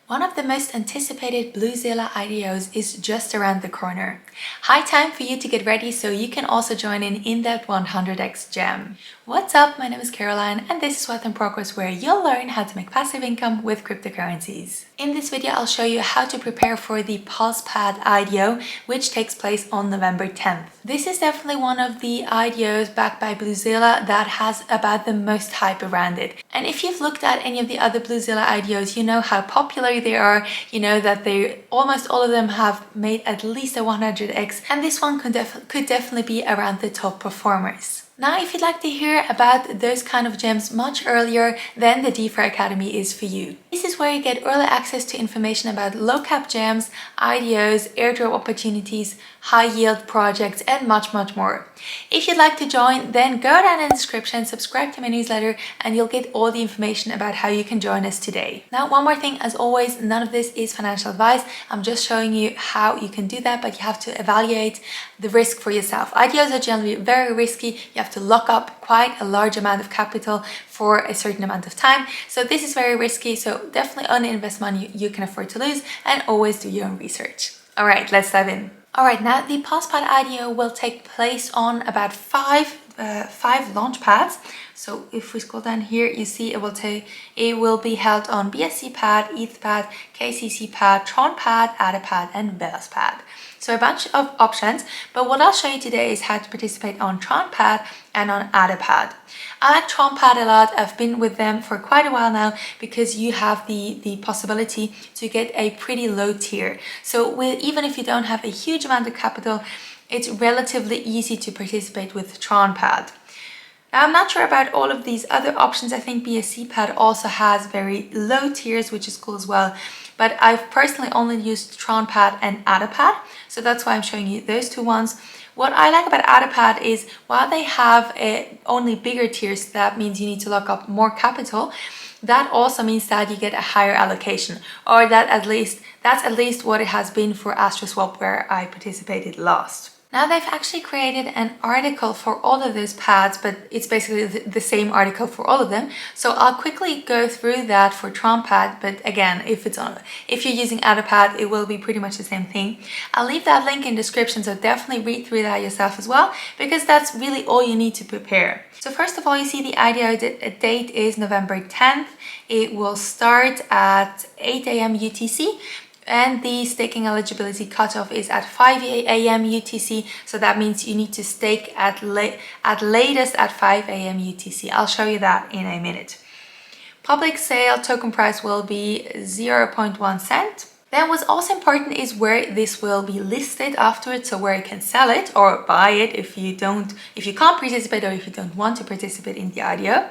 One of the most anticipated Bluezilla IDOs is just around the corner. High time for you to get ready so you can also join in that 100x jam. What's up? My name is Caroline and this is Wealth in Progress, where you'll learn how to make passive income with cryptocurrencies. In this video, I'll show you how to prepare for the Pulsepad IDO, which takes place on November 10th. This is definitely one of the IDOs backed by Bluezilla that has about the most hype around it. And if you've looked at any of the other Bluezilla IDOs, you know how popular they are. You know that they almost all of them have made at least a 100x, and this one could definitely be around the top performers. Now, if you'd like to hear about those kind of gems much earlier, then the DeFi Academy is for you. This is where you get early access to information about low cap gems, IDOs, airdrop opportunities, high yield projects, and much more. If you'd like to join, then go down in the description, subscribe to my newsletter, and you'll get all the information about how you can join us today. Now, one more thing, as always, none of this is financial advice. I'm just showing you how you can do that, but you have to evaluate the risk for yourself. IDOs are generally very risky. You have to lock up quite a large amount of capital for a certain amount of time. So this is very risky. So definitely only invest money you can afford to lose, and always do your own research. All right, let's dive in. All right, now the Pulsepad IDO will take place on about five launch pads. So if we scroll down here, you see it will be held on BSC pad, ETH pad, KCC pad, Tronpad, Adapad, and Whitelisting. So a bunch of options, but what I'll show you today is how to participate on Tronpad and on Adapad. I like Tronpad a lot. I've been with them for quite a while now because you have the possibility to get a pretty low tier. So even if you don't have a huge amount of capital, it's relatively easy to participate with Tronpad. Now, I'm not sure about all of these other options. I think BSC pad also has very low tiers, which is cool as well. But I've personally only used Tronpad and Adapad, so that's why I'm showing you those two ones. What I like about Adapad is while they have only bigger tiers, that means you need to lock up more capital. That also means that you get a higher allocation, or that's at least what it has been for AstroSwap, where I participated last. Now, they've actually created an article for all of those pads, but it's basically the same article for all of them. So I'll quickly go through that for Tronpad, but again, if you're using Adapad, it will be pretty much the same thing. I'll leave that link in description, so definitely read through that yourself as well, because that's really all you need to prepare. So first of all, you see the IDO date is November 10th. It will start at 8 a.m. UTC. And the staking eligibility cutoff is at 5 a.m. UTC. So that means you need to stake at latest at 5 a.m. UTC. I'll show you that in a minute. Public sale token price will be 0.1 cent. Then what's also important is where this will be listed afterwards, so where you can sell it or buy it if you can't participate or if you don't want to participate in the IDO.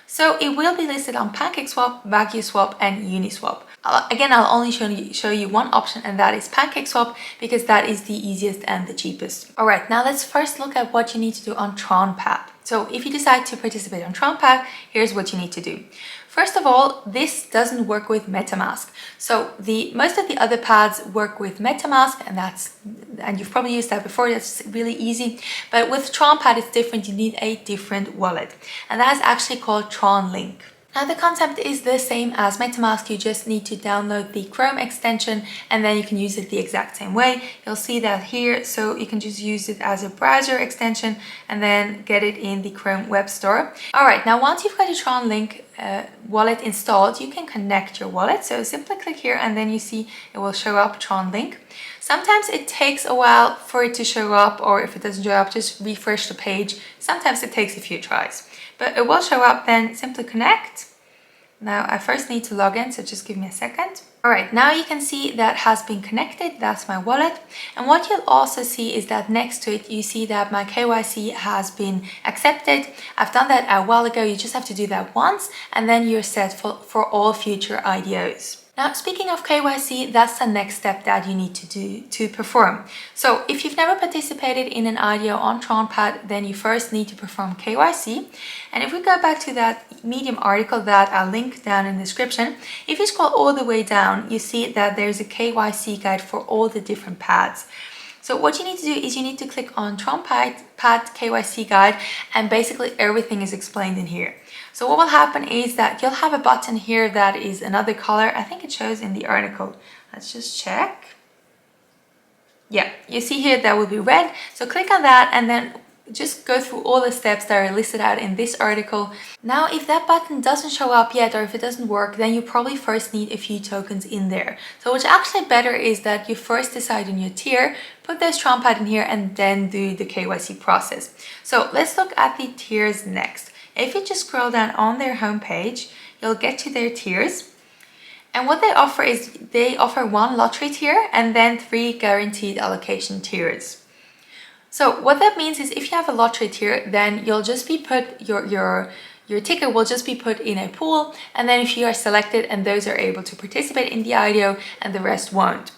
So it will be listed on PancakeSwap, ValueSwap, and Uniswap. Again, I'll only show you one option, and that is PancakeSwap, because that is the easiest and the cheapest. All right, now let's first look at what you need to do on Tronpad. So if you decide to participate on Tronpad, here's what you need to do. First of all, this doesn't work with MetaMask. So most of the other pads work with MetaMask, and you've probably used that before. That's really easy. But with Tronpad, it's different. You need a different wallet, and that is actually called TronLink. Now, the concept is the same as MetaMask. You just need to download the Chrome extension, and then you can use it the exact same way. You'll see that here. So you can just use it as a browser extension and then get it in the Chrome web store. All right, now once you've got a TronLink wallet installed, you can connect your wallet. So simply click here, and then you see it will show up TronLink. Sometimes it takes a while for it to show up, or if it doesn't show up, just refresh the page. Sometimes it takes a few tries. But it will show up, then simply connect. Now I first need to log in, so just give me a second. All right, now you can see that has been connected. That's my wallet. And what you'll also see is that next to it, you see that my KYC has been accepted. I've done that a while ago. You just have to do that once, and then you're set for all future IDOs. Now, speaking of KYC, that's the next step that you need to do to perform. So if you've never participated in an IDO on Tronpad, then you first need to perform KYC. And if we go back to that Medium article that I'll link down in the description, if you scroll all the way down, you see that there's a KYC guide for all the different pads. So what you need to do is you need to click on Tronpad KYC guide, and basically everything is explained in here. So what will happen is that you'll have a button here that is another color. I think it shows in the article. Let's just check. Yeah, you see here that will be red. So click on that and then just go through all the steps that are listed out in this article. Now, if that button doesn't show up yet, or if it doesn't work, then you probably first need a few tokens in there. So what's actually better is that you first decide on your tier, put those Tronpad in here, and then do the KYC process. So let's look at the tiers next. If you just scroll down on their homepage, you'll get to their tiers. And what they offer is they offer 1 lottery tier and then 3 guaranteed allocation tiers. So what that means is if you have a lottery tier, then you'll just be put your ticket will just be put in a pool, and then if you are selected and those are able to participate in the IDO and the rest won't.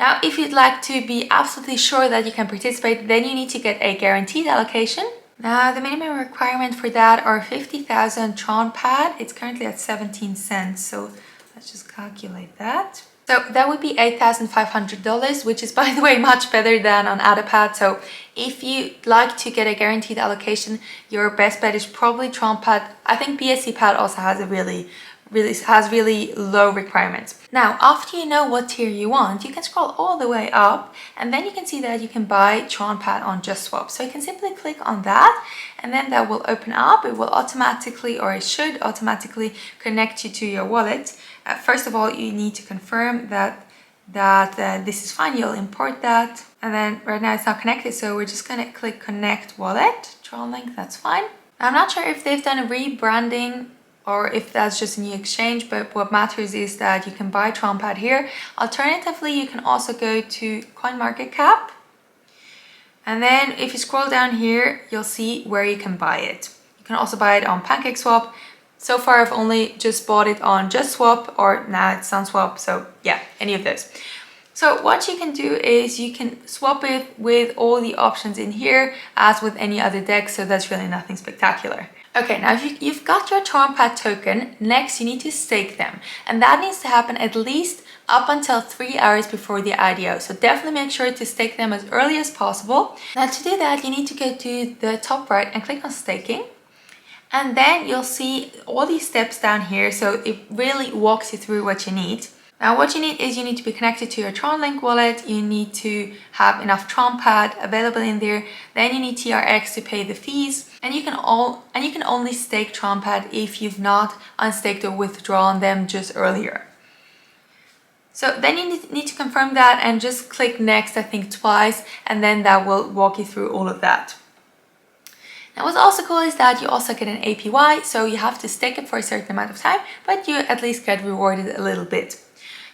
Now, if you'd like to be absolutely sure that you can participate, then you need to get a guaranteed allocation. Now, the minimum requirement for that are 50,000 Tronpad. It's currently at 17 cents, so let's just calculate that. So that would be $8,500, which is, by the way, much better than on Adapad. So if you'd like to get a guaranteed allocation, your best bet is probably Tronpad. I think BSC Pad also has a really low requirements. Now, after you know what tier you want, you can scroll all the way up and then you can see that you can buy Tronpad on JustSwap. So you can simply click on that and then that will open up. It will automatically, or it should automatically, connect you to your wallet. First of all, you need to confirm that this is fine. You'll import that, and then right now it's not connected, so we're just gonna click connect wallet, Tron link, that's fine. Now, I'm not sure if they've done a rebranding or if that's just a new exchange, but what matters is that you can buy Tronpad here. Alternatively, you can also go to CoinMarketCap, and then if you scroll down here, you'll see where you can buy it. You can also buy it on PancakeSwap. So far, I've only just bought it on JustSwap, or now it's SunSwap, so yeah, any of those. So what you can do is you can swap it with all the options in here as with any other deck, so that's really nothing spectacular. Okay, now if you've got your Tronpad token, next you need to stake them, and that needs to happen at least up until 3 hours before the IDO. So definitely make sure to stake them as early as possible. Now to do that, you need to go to the top right and click on staking. And then you'll see all these steps down here, so it really walks you through what you need. Now what you need is you need to be connected to your Tronlink wallet, you need to have enough Tronpad available in there, then you need TRX to pay the fees, and you can only stake Tronpad if you've not unstaked or withdrawn them just earlier. So then you need to confirm that and just click next, I think twice, and then that will walk you through all of that. Now what's also cool is that you also get an APY, so you have to stake it for a certain amount of time, but you at least get rewarded a little bit.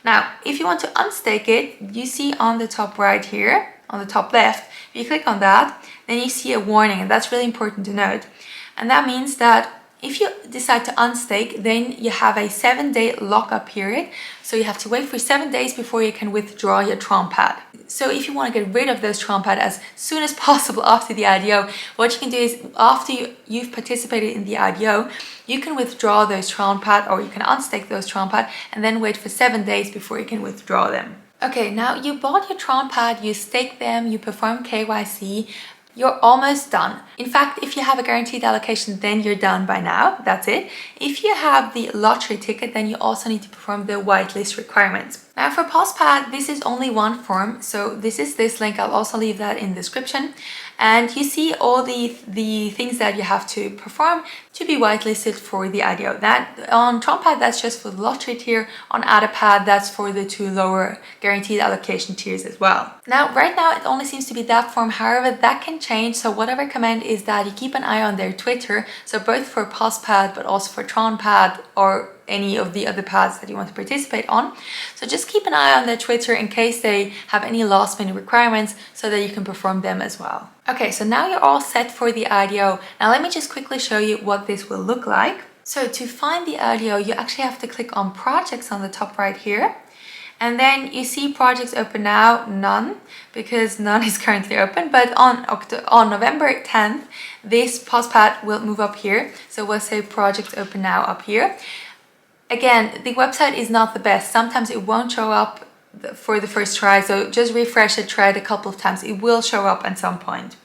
Now, if you want to unstake it, you see on the top right here, on the top left, if you click on that, then you see a warning, and that's really important to note. And that means that if you decide to unstake, then you have a 7-day lockup period. So you have to wait for 7 days before you can withdraw your Tronpad. So if you want to get rid of those Tronpad as soon as possible after the IDO, what you can do is after you've participated in the IDO, you can withdraw those Tronpad, or you can unstake those Tronpad and then wait for 7 days before you can withdraw them. Okay, now you bought your Tronpad, you staked them, you performed KYC, you're almost done. In fact, if you have a guaranteed allocation, then you're done by now. That's it. If you have the lottery ticket, then you also need to perform the whitelist requirements. Now for Pulsepad, this is only one form. So this is this link. I'll also leave that in the description. And you see all the things that you have to perform to be whitelisted for the IDO. That on Tronpad, that's just for the lottery tier. On Adapad, that's for the 2 lower guaranteed allocation tiers as well. Now, right now, it only seems to be that form. However, that can change. So what I recommend is that you keep an eye on their Twitter. So both for Pulsepad, but also for Tronpad, or any of the other pads that you want to participate on. So just keep an eye on their Twitter in case they have any last minute requirements so that you can perform them as well. Okay, so now you're all set for the IDO. Now let me just quickly show you what this will look like. So to find the IDO, you actually have to click on projects on the top right here. And then you see projects open now, none, because none is currently open. But on November 10th, this Pulsepad will move up here. So we'll say projects open now up here. Again, the website is not the best. Sometimes it won't show up for the first try. So just refresh it, try it a couple of times. It will show up at some point.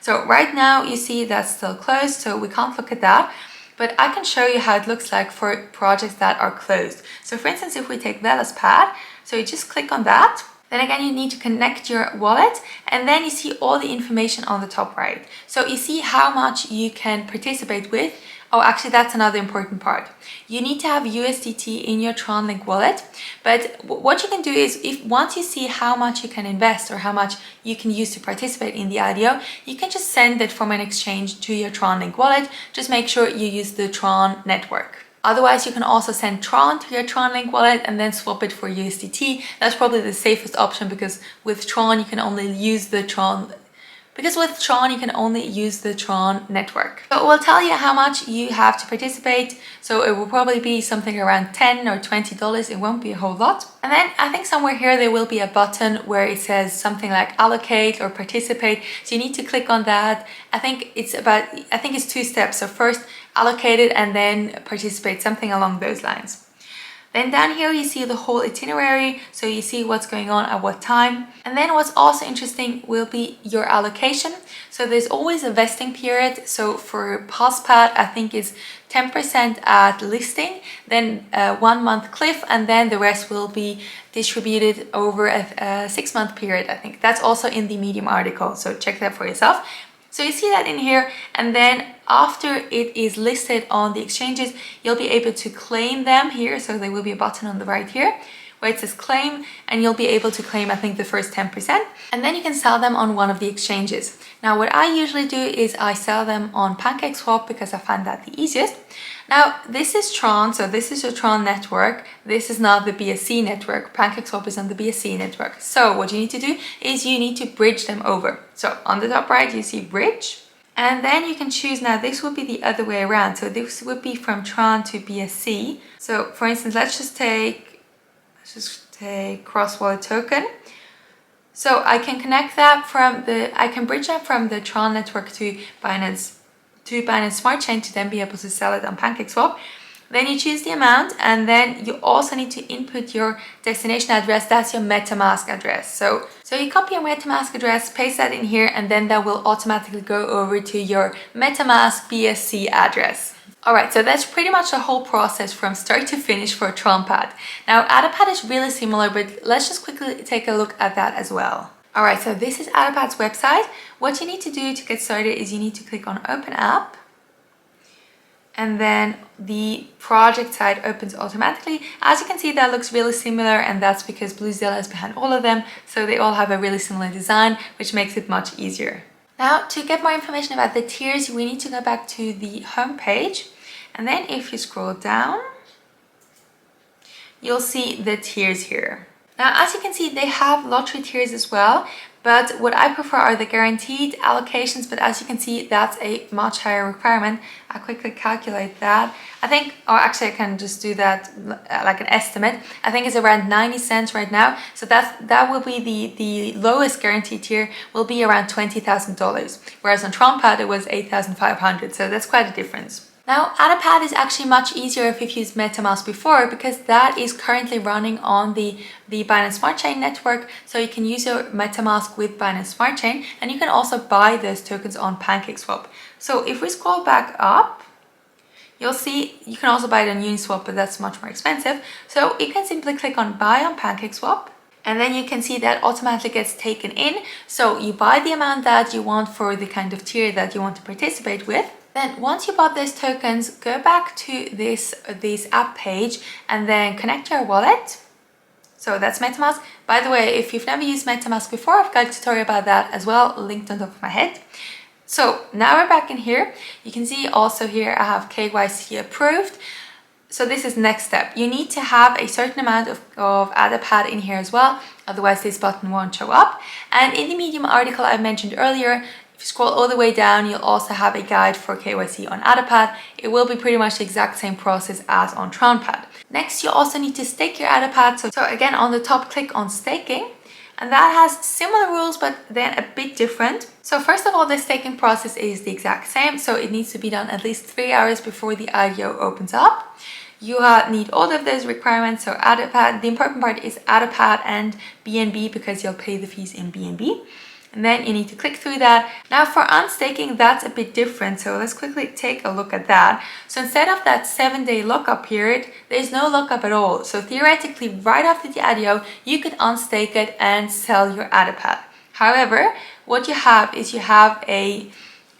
So right now you see that's still closed, so we can't look at that. but I can show you how it looks like for projects that are closed. So for instance, if we take Whitelisting, so you just click on that. Then again, you need to connect your wallet, and then you see all the information on the top right. So you see how much you can participate with. Oh, actually, that's another important part. You need to have USDT in your TronLink wallet, but what you can do is, if once you see how much you can invest or how much you can use to participate in the IDO, you can just send it from an exchange to your TronLink wallet. Just make sure you use the Tron network. Otherwise, you can also send Tron to your TronLink wallet and then swap it for USDT. That's probably the safest option, because with Tron you can only use the Tron network. So it will tell you how much you have to participate. So it will probably be something around $10 or $20. It won't be a whole lot. And then I think somewhere here there will be a button where it says something like allocate or participate. So you need to click on that. I think it's 2 steps. So first allocate it and then participate, something along those lines. Then down here you see the whole itinerary, so you see what's going on at what time. And then what's also interesting will be your allocation. So there's always a vesting period. So for Pulsepad, I think it's 10% at listing, then 1 month cliff, and then the rest will be distributed over a 6-month period, I think. That's also in the Medium article, so check that for yourself. So you see that in here, and then after it is listed on the exchanges, you'll be able to claim them here. So there will be a button on the right here where it says claim, and you'll be able to claim, I think, the first 10%, and then you can sell them on one of the exchanges. Now, what I usually do is I sell them on PancakeSwap because I find that the easiest. Now, this is Tron, so this is your Tron network. This is not the BSC network. PancakeSwap is on the BSC network. So what you need to do is you need to bridge them over. So on the top right, you see bridge. And then you can choose, now this would be the other way around. So this would be from Tron to BSC. So for instance, let's just take cross wallet token. So I can connect that I can bridge that from the Tron network to Binance Smart Chain to then be able to sell it on PancakeSwap. Then you choose the amount, and then you also need to input your destination address. That's your MetaMask address. So you copy your MetaMask address, paste that in here, and then that will automatically go over to your MetaMask BSC address. Alright, so that's pretty much the whole process from start to finish for Tronpad. Now, Adapad is really similar, but let's just quickly take a look at that as well. Alright, so this is Adapad's website. What you need to do to get started is you need to click on Open App, and then the project side opens automatically. As you can see, that looks really similar, and that's because Bluezilla is behind all of them, so they all have a really similar design, which makes it much easier. Now, to get more information about the tiers, we need to go back to the home page, and then if you scroll down, you'll see the tiers here. Now, as you can see, they have lottery tiers as well, but what I prefer are the guaranteed allocations, but as you can see, that's a much higher requirement. I'll quickly calculate that. I think, or actually I can just do that like an estimate. I think it's around 90 cents right now. So that will be the lowest guaranteed tier will be around $20,000, whereas on Tronpad it was 8,500. So that's quite a difference. Now, Adapad is actually much easier if you've used MetaMask before, because that is currently running on the Binance Smart Chain network. So you can use your MetaMask with Binance Smart Chain, and you can also buy those tokens on PancakeSwap. So if we scroll back up, you'll see you can also buy it on Uniswap, but that's much more expensive. So you can simply click on buy on PancakeSwap, and then you can see that automatically gets taken in. So you buy the amount that you want for the kind of tier that you want to participate with. Then once you bought those tokens, go back to this app page and then connect your wallet. So that's MetaMask. By the way, if you've never used MetaMask before, I've got a tutorial about that as well, linked on top of my head. So now we're back in here. You can see also here I have KYC approved. So this is next step. You need to have a certain amount of Adapad in here as well, otherwise this button won't show up. And in the Medium article I mentioned earlier, if you scroll all the way down, you'll also have a guide for KYC on Adapad. It will be pretty much the exact same process as on Tronpad. Next, you also need to stake your Adapad. So again, on the top, click on staking. And that has similar rules, but then a bit different. So first of all, the staking process is the exact same. So it needs to be done at least 3 hours before the IDO opens up. You need all of those requirements. So Adapad, the important part is Adapad and BNB, because you'll pay the fees in BNB. and then you need to click through that. Now for unstaking, that's a bit different, so let's quickly take a look at that. So instead of that 7-day lockup period, there's no lockup at all. So theoretically, right after the IDO, you could unstake it and sell your Adapad. However, what you have is you have a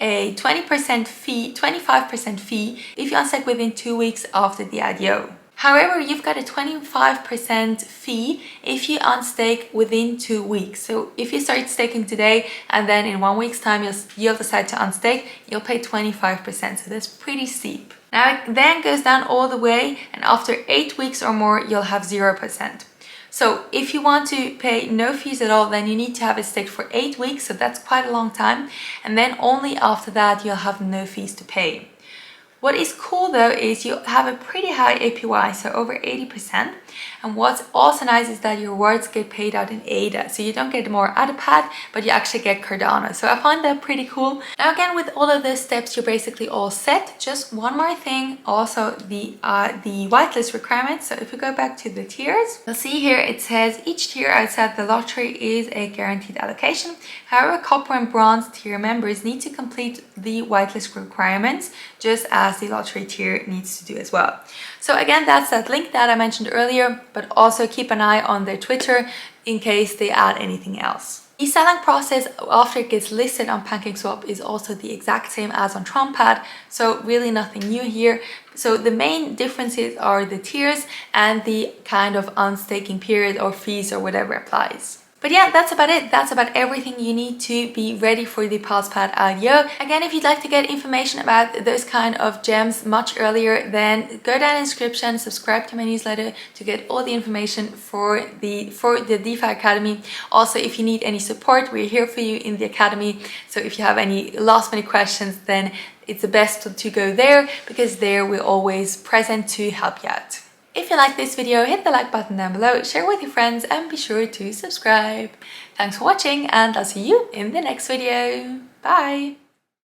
20% fee, 25% fee if you unstake within 2 weeks after the IDO. However, you've got a 25% fee if you unstake within 2 weeks. So if you start staking today and then in 1 week's time you'll decide to unstake, you'll pay 25%. So that's pretty steep. Now it then goes down all the way, and after 8 weeks or more, you'll have 0%. So if you want to pay no fees at all, then you need to have it staked for 8 weeks. So that's quite a long time. And then only after that, you'll have no fees to pay. What is cool though is you have a pretty high APY, so over 80%. And what's also nice is that your rewards get paid out in ADA. So you don't get more Adapad, but you actually get Cardano. So I find that pretty cool. Now again, with all of those steps, you're basically all set. Just one more thing, also the whitelist requirements. So if we go back to the tiers, you'll see here it says each tier outside the lottery is a guaranteed allocation. However, copper and bronze tier members need to complete the whitelist requirements, just as the lottery tier needs to do as well. So again, that's that link that I mentioned earlier, but also keep an eye on their Twitter in case they add anything else. The selling process after it gets listed on PancakeSwap is also the exact same as on Tronpad, so really nothing new here. So the main differences are the tiers and the kind of unstaking period or fees or whatever applies. But yeah, that's about it. That's about everything you need to be ready for the Pulsepad IDO. Again, if you'd like to get information about those kind of gems much earlier, then go down in the description, subscribe to my newsletter to get all the information for the DeFi Academy. Also, if you need any support, we're here for you in the Academy. So if you have any last minute questions, then it's the best to go there, because there we're always present to help you out. If you like this video, hit the like button down below, share with your friends, and be sure to subscribe. Thanks for watching, and I'll see you in the next video. Bye!